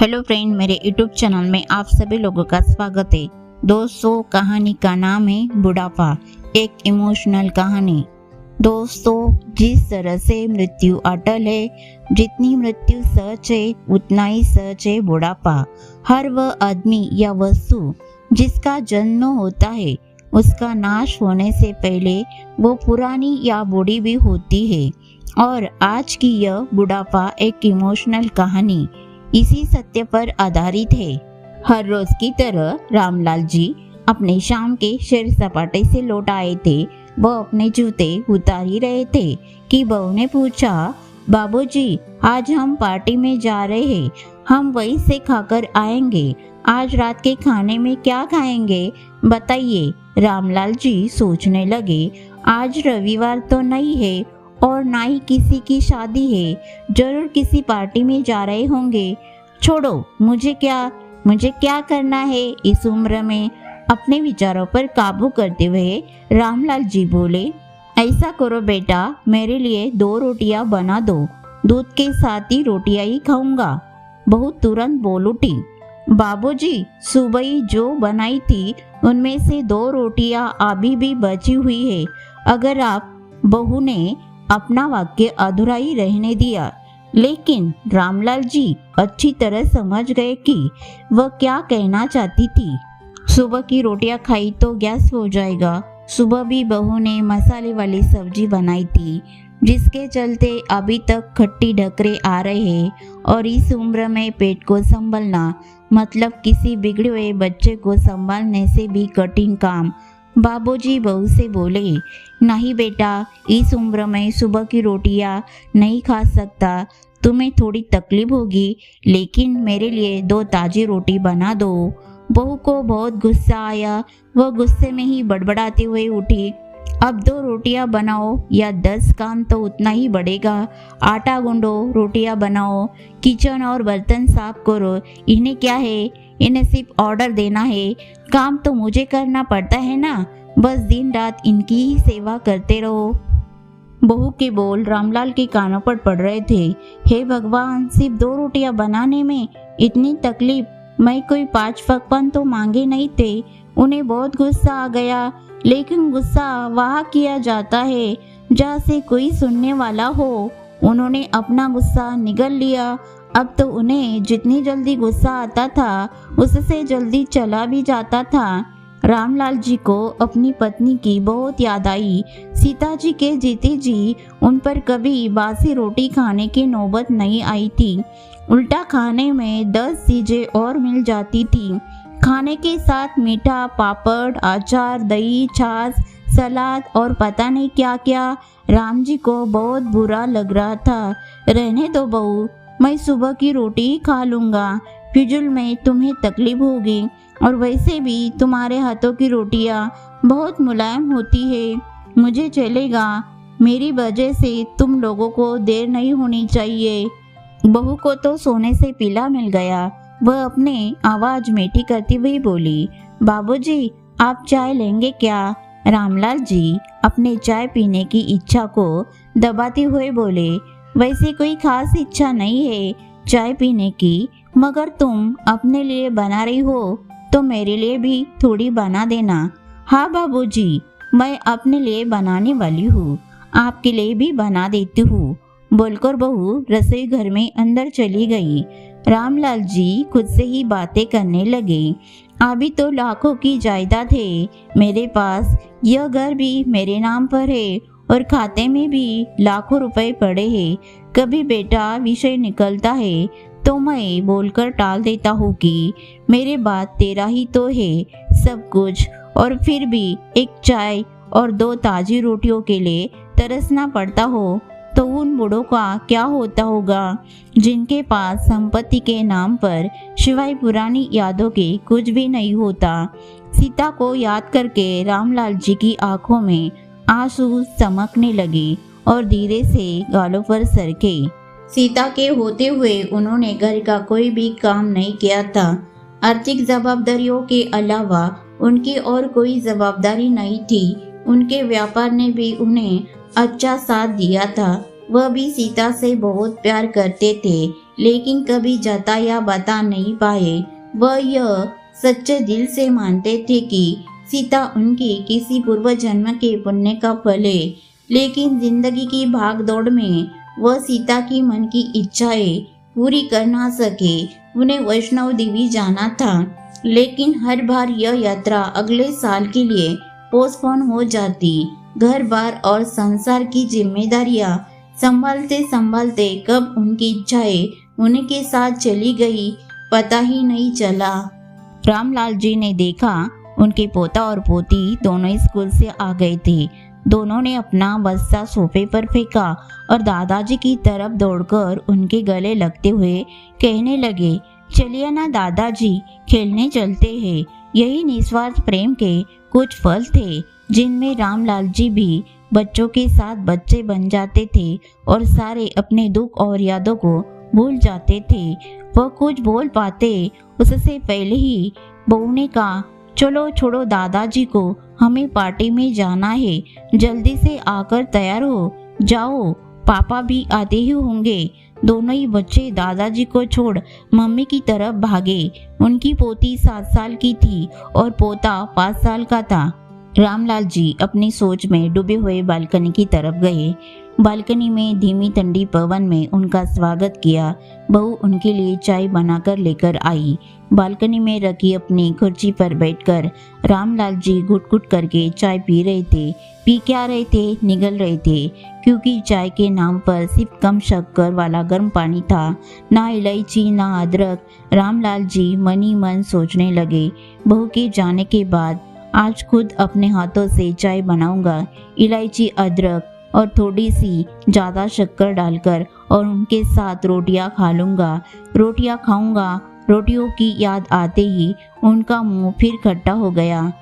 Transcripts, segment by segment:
Hello friend, मेरे YouTube channel में आप सभी लोगों का स्वागत है। दोस्तों, कहानी का नाम है बुढ़ापा, एक इमोशनल कहानी। दोस्तों, जिस तरह से मृत्यु अटल है, जितनी मृत्यु सच है उतना ही सच है बुढ़ापा। हर वह आदमी या वस्तु जिसका जन्म होता है, उसका नाश होने से पहले वो पुरानी या बूढ़ी भी होती है। और आज की यह बुढ़ापा एक इमोशनल कहानी इसी सत्य पर आधारित है। हर रोज की तरह रामलाल जी अपने शाम के सैर सपाटे से लौट आए थे। वह अपने जूते उतार ही रहे थे कि बहू ने पूछा, बाबूजी, आज हम पार्टी में जा रहे हैं, हम वहीं से खाकर आएंगे। आज रात के खाने में क्या खाएंगे बताइए। रामलाल जी सोचने लगे, आज रविवार तो नहीं है और ना ही किसी की शादी है, जरूर किसी पार्टी में जा रहे होंगे। छोड़ो, मुझे क्या करना है इस उम्र में। अपने विचारों पर काबू करते हुए रामलाल जी बोले, ऐसा करो बेटा, मेरे लिए 2 रोटियां बना दो, दूध के साथ ही रोटियां ही खाऊंगा। बहू तुरंत बोल उठी, बाबूजी, सुबह ही जो बनाई थी उनमें से 2 रोटियां अभी भी बची हुई है। अगर आप, बहू ने अपना वाक्य अधूरा ही रहने दिया, लेकिन रामलाल जी अच्छी तरह समझ गए कि वह क्या कहना चाहती थी। सुबह की रोटियां खाई तो गैस हो जाएगा। सुबह भी बहू ने मसाले वाली सब्जी बनाई थी, जिसके चलते अभी तक खट्टी ढकरे आ रहे हैं। और इस उम्र में पेट को संभालना मतलब किसी बिगड़े हुए बच्चे को संभालने से भी कठिन काम। बाबूजी बहू से बोले, नहीं बेटा, इस उम्र में सुबह की रोटियां नहीं खा सकता, तुम्हें थोड़ी तकलीफ होगी, लेकिन मेरे लिए 2 ताजी रोटी बना दो। बहू को बहुत गुस्सा आया। वह गुस्से में ही बड़बड़ाते हुए उठी, अब 2 रोटियां बनाओ या 10 काम तो उतना ही बढ़ेगा। आटा गूंदो, रोटियां बनाओ, किचन और बर्तन साफ करो। इन्हें क्या है, इन्हें सिर्फ ऑर्डर देना है, काम तो मुझे करना पड़ता है ना। बस दिन रात इनकी ही सेवा करते रहो। बहू के बोल रामलाल के कानों पर पड़ रहे थे। हे भगवान, सिर्फ 2 रोटियां बनाने में इतनी तकलीफ। मैं कोई 5 पकवान तो मांगे नहीं थे। उन्हें बहुत गुस्सा आ गया, लेकिन गुस्सा वहाँ किया जाता है जहाँ से कोई सुनने वाला हो। उन्होंने अपना गुस्सा निगल लिया। अब तो उन्हें जितनी जल्दी गुस्सा आता था, उससे जल्दी चला भी जाता था। रामलाल जी को अपनी पत्नी की बहुत याद आई। सीता जी के जीते जी उन पर कभी बासी रोटी खाने की नौबत नहीं आई थी। उल्टा खाने में 10 चीजें और मिल जाती थी। खाने के साथ मीठा, पापड़, अचार, दही, छाछ, सलाद और पता नहीं क्या क्या। राम जी को बहुत बुरा लग रहा था। रहने दो बहू, मैं सुबह की रोटी खा लूँगा, फिजूल में तुम्हें तकलीफ होगी। और वैसे भी तुम्हारे हाथों की रोटियां बहुत मुलायम होती है। मुझे चलेगा, मेरी वजह से तुम लोगों को देर नहीं होनी चाहिए। बहू को तो सोने से पीला मिल गया। वह अपने आवाज मीठी करती हुई बोली, बाबूजी, आप चाय लेंगे क्या? रामलाल जी अपने चाय पीने की इच्छा को दबाते हुए बोले, वैसे कोई खास इच्छा नहीं है चाय पीने की, मगर तुम अपने लिए बना रही हो तो मेरे लिए भी थोड़ी बना देना। हाँ बाबूजी, मैं अपने लिए बनाने वाली हूँ, आपके लिए भी बना देती हूँ, बोलकर बहू रसोई घर में अंदर चली गई। रामलाल जी खुद से ही बातें करने लगे, अभी तो लाखों की जायदाद है मेरे पास, यह घर भी मेरे नाम पर है और खाते में भी लाखों रुपए पड़े हैं। कभी बेटा विषय निकलता है तो मैं बोलकर टाल देता हूँ कि मेरे बाद तेरा ही तो है सब कुछ, और फिर भी एक चाय और 2 ताजी रोटियों के लिए तरसना पड़ता हो तो उन बूढ़ों का क्या होता होगा, जिनके पास संपत्ति के नाम पर सिवाय पुरानी यादों के कुछ भी नहीं होता। सीता को याद करके रामलाल जी की आंखों में आंसू चमकने लगे और धीरे से गालों पर सरके। सीता के होते हुए उन्होंने घर का कोई भी काम नहीं किया था। आर्थिक जवाबदारियों के अलावा उनकी और कोई जवाबदारी नहीं थी। उनके व्यापार ने भी उन्हें अच्छा साथ दिया था। वह भी सीता से बहुत प्यार करते थे, लेकिन कभी जता या बता नहीं पाए। वह यह सच्चे दिल से मानते थे कि सीता उनके किसी पूर्व जन्म के पुण्य का फल है, लेकिन जिंदगी की भाग दौड़ में वह सीता की मन की इच्छाएं पूरी कर ना सके। उन्हें वैष्णव देवी जाना था, लेकिन हर बार यह यात्रा अगले साल के लिए पोस्टपोन हो जाती। घर बार और संसार की जिम्मेदारियां संभालते संभालते कब उनकी इच्छाएं उनके साथ चली गई पता ही नहीं चला। रामलाल जी ने देखा उनके पोता और पोती दोनों स्कूल से आ गए थे। दोनों ने अपना बस्ता सोफे पर फेंका और दादाजी की तरफ दौड़कर उनके गले लगते हुए कहने लगे, चलिए ना दादाजी, खेलने चलते हैं। यही निस्वार्थ प्रेम के कुछ फल थे जिनमें रामलाल जी भी बच्चों के साथ बच्चे बन जाते थे और सारे अपने दुख और यादों को भूल जाते थे। वह कुछ बोल पाते उससे पहले ही बहू ने कहा, चलो छोड़ो दादाजी को, हमें पार्टी में जाना है। जल्दी से आकर तैयार हो जाओ, पापा भी आते ही होंगे। दोनों ही बच्चे दादाजी को छोड़ मम्मी की तरफ भागे। उनकी पोती 7 साल की थी और पोता 5 साल का था। रामलाल जी अपनी सोच में डूबे हुए बालकनी की तरफ गए। बालकनी में धीमी ठंडी पवन में उनका स्वागत किया। बहू उनके लिए चाय बनाकर लेकर आई। बालकनी में रखी अपनी कुर्सी पर बैठकर रामलाल जी घुट-घुट करके चाय पी रहे थे। पी क्या रहे थे, निगल रहे थे, क्योंकि चाय के नाम पर सिर्फ कम शक्कर वाला गर्म पानी था, ना इलायची ना अदरक। रामलाल जी मन ही मन सोचने लगे, बहू के जाने के बाद आज खुद अपने हाथों से चाय बनाऊंगा, इलायची अदरक और थोड़ी सी ज़्यादा शक्कर डालकर, और उनके साथ रोटियां खा लूँगा। रोटियां खाऊंगा। रोटियों की याद आते ही उनका मुंह फिर खट्टा हो गया।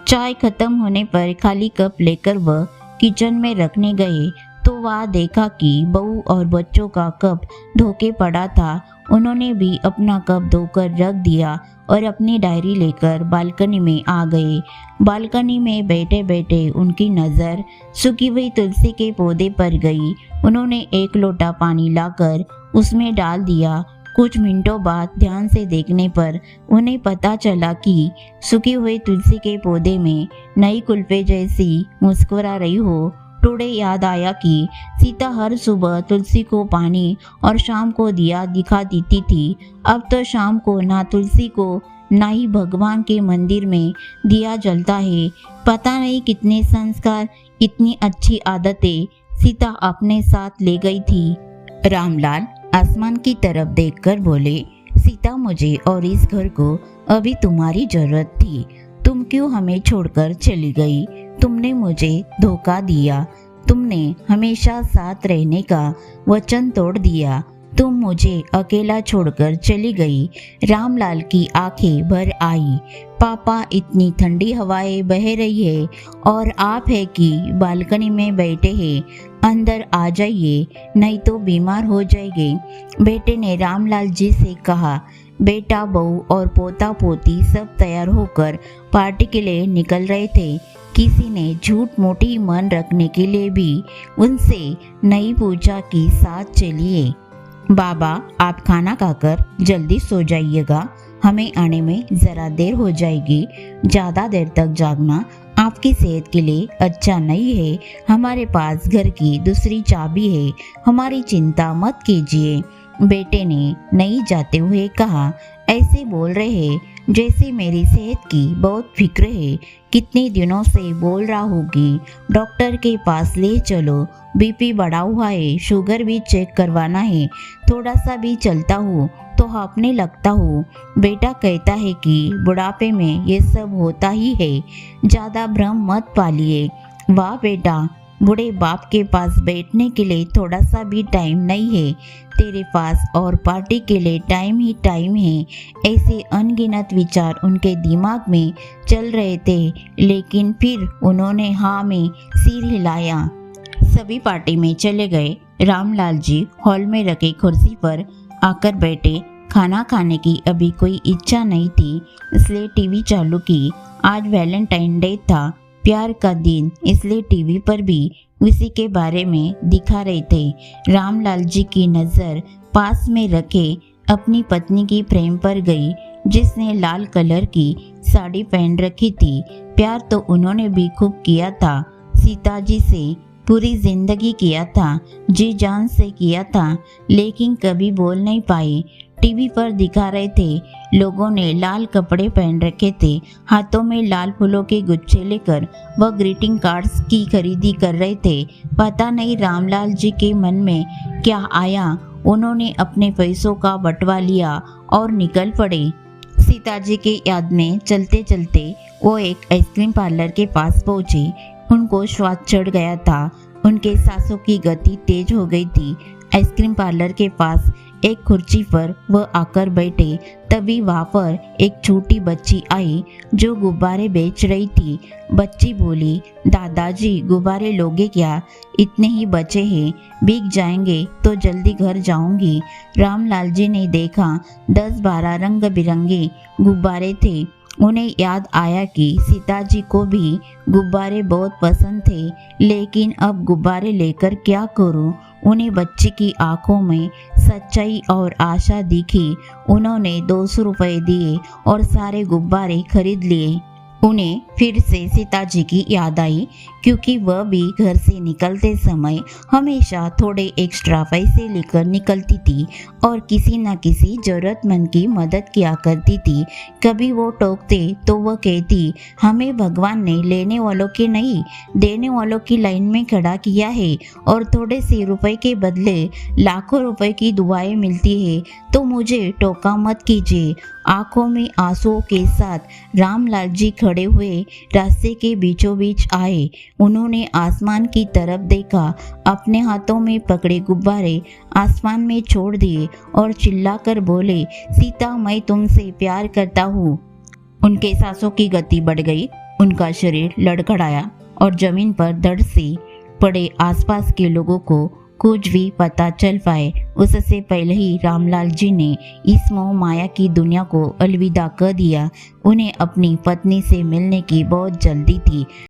चाय खत्म होने पर खाली कप लेकर वह किचन में रखने गए तो वहाँ देखा कि बहू और बच्चों का कप धोके पड़ा था। उन्होंने भी अपना कप धोकर रख दिया और अपनी डायरी लेकर बालकनी में आ गए। बालकनी में बैठे बैठे उनकी नज़र सूखी हुई तुलसी के पौधे पर गई। उन्होंने एक लोटा पानी लाकर उसमें डाल दिया। कुछ मिनटों बाद ध्यान से देखने पर उन्हें पता चला कि सूखे हुए तुलसी के पौधे में नई कुल्फे जैसी मुस्कुरा रही हो। थोड़े याद आया कि सीता हर सुबह तुलसी को पानी और शाम को दिया दिखा देती थी। अब तो शाम को ना तुलसी को ना ही भगवान के मंदिर में दिया जलता है। पता नहीं कितने संस्कार, कितनी अच्छी आदतें सीता अपने साथ ले गई थी। रामलाल आसमान की तरफ देखकर बोले, सीता, मुझे और इस घर को अभी तुम्हारी जरूरत थी। तुम क्यों हमें छोड़कर चली गई? तुमने मुझे धोखा दिया। तुमने हमेशा साथ रहने का वचन तोड़ दिया। तुम मुझे अकेला छोड़कर चली गई। रामलाल की आंखें भर आई। पापा, इतनी ठंडी हवाएं बह रही है और आप है कि बालकनी में बैठे हैं। अंदर आ जाइए, नहीं तो बीमार हो जाएंगे। बेटे ने रामलाल जी से कहा। बेटा, बहू और पोता पोती सब तैयार होकर पार्टी के लिए निकल रहे थे। किसी ने झूठ मोटी मन रखने के लिए भी उनसे नहीं पूछा कि साथ चलिए। बाबा, आप खाना खाकर जल्दी सो जाइएगा, हमें आने में ज़रा देर हो जाएगी। ज़्यादा देर तक जागना आपकी सेहत के लिए अच्छा नहीं है। हमारे पास घर की दूसरी चाबी है, हमारी चिंता मत कीजिए। बेटे ने नहीं जाते हुए कहा। ऐसे बोल रहे हैं जैसे मेरी सेहत की बहुत फिक्र है। कितने दिनों से बोल रहा होगी, डॉक्टर के पास ले चलो। बीपी बढ़ा हुआ है, शुगर भी चेक करवाना है। थोड़ा सा भी चलता हूँ तो हाँफने लगता हूँ। बेटा कहता है कि बुढ़ापे में ये सब होता ही है, ज़्यादा भ्रम मत पालिए। वाह बेटा, बूढ़े बाप के पास बैठने के लिए थोड़ा सा भी टाइम नहीं है तेरे पास, और पार्टी के लिए टाइम ही टाइम है। ऐसे अनगिनत विचार उनके दिमाग में चल रहे थे, लेकिन फिर उन्होंने हाँ में सिर हिलाया। सभी पार्टी में चले गए। रामलाल जी हॉल में रखे कुर्सी पर आकर बैठे। खाना खाने की अभी कोई इच्छा नहीं थी, इसलिए टीवी चालू की। आज वैलेंटाइन डे था, प्यार का दिन, इसलिए टीवी पर भी उसी के बारे में दिखा रहे थे। रामलाल जी की नज़र पास में रखे अपनी पत्नी की फ्रेम पर गई, जिसने लाल कलर की साड़ी पहन रखी थी। प्यार तो उन्होंने भी खूब किया था, सीता जी से पूरी जिंदगी किया था, जी जान से किया था, लेकिन कभी बोल नहीं पाए। टीवी पर दिखा रहे थे, लोगों ने लाल कपड़े पहन रखे थे, हाथों में लाल फूलों के गुच्छे लेकर वह ग्रीटिंग कार्ड्स की खरीदी कर रहे थे। पता नहीं रामलाल जी के मन में क्या आया, उन्होंने अपने पैसों का बंटवा लिया और निकल पड़े। सीता जी के याद में चलते चलते वो एक आइसक्रीम पार्लर के पास पहुंचे। उनको श्वास चढ़ गया था, उनके सांसों की गति तेज हो गई थी। आइसक्रीम पार्लर के पास एक कुर्सी पर वह आकर बैठे, तभी वहाँ पर एक छोटी बच्ची आई जो गुब्बारे बेच रही थी। बच्ची बोली, दादाजी गुब्बारे लोगे क्या? इतने ही बचे हैं, बिक जाएंगे तो जल्दी घर जाऊंगी। रामलाल जी ने देखा 10-12 रंग बिरंगे गुब्बारे थे। उन्हें याद आया कि सीता जी को भी गुब्बारे बहुत पसंद थे, लेकिन अब गुब्बारे लेकर क्या करूं? उन्हें बच्ची की आंखों में सच्चाई और आशा दिखी। उन्होंने 200 रुपये दिए और सारे गुब्बारे खरीद लिए। उन्हें फिर से सीता जी की याद आई, क्योंकि वह भी घर से निकलते समय हमेशा थोड़े एक्स्ट्रा पैसे लेकर निकलती थी और किसी न किसी जरूरतमंद की मदद किया करती थी। कभी वो टोकते तो वह कहती, हमें भगवान ने लेने वालों के नहीं, देने वालों की लाइन में खड़ा किया है और थोड़े से रुपए के बदले लाखों रुपए की दुआएं मिलती है, तो मुझे टोका मत कीजिए। आंखों में आंसुओं के साथ रामलाल जी खड़े हुए रास्ते के बीचों बीच आए। उन्होंने आसमान की तरफ देखा, अपने हाथों में पकड़े गुब्बारे आसमान में छोड़ दिए और चिल्लाकर बोले, सीता मैं तुमसे प्यार करता हूँ। उनके सांसों की गति बढ़ गई, उनका शरीर लड़खड़ाया और जमीन पर धड़ से पड़े आसपास के लोगों को कुछ भी पता चल पाए उससे पहले ही रामलाल जी ने इस मोह माया की दुनिया को अलविदा कर दिया। उन्हें अपनी पत्नी से मिलने की बहुत जल्दी थी।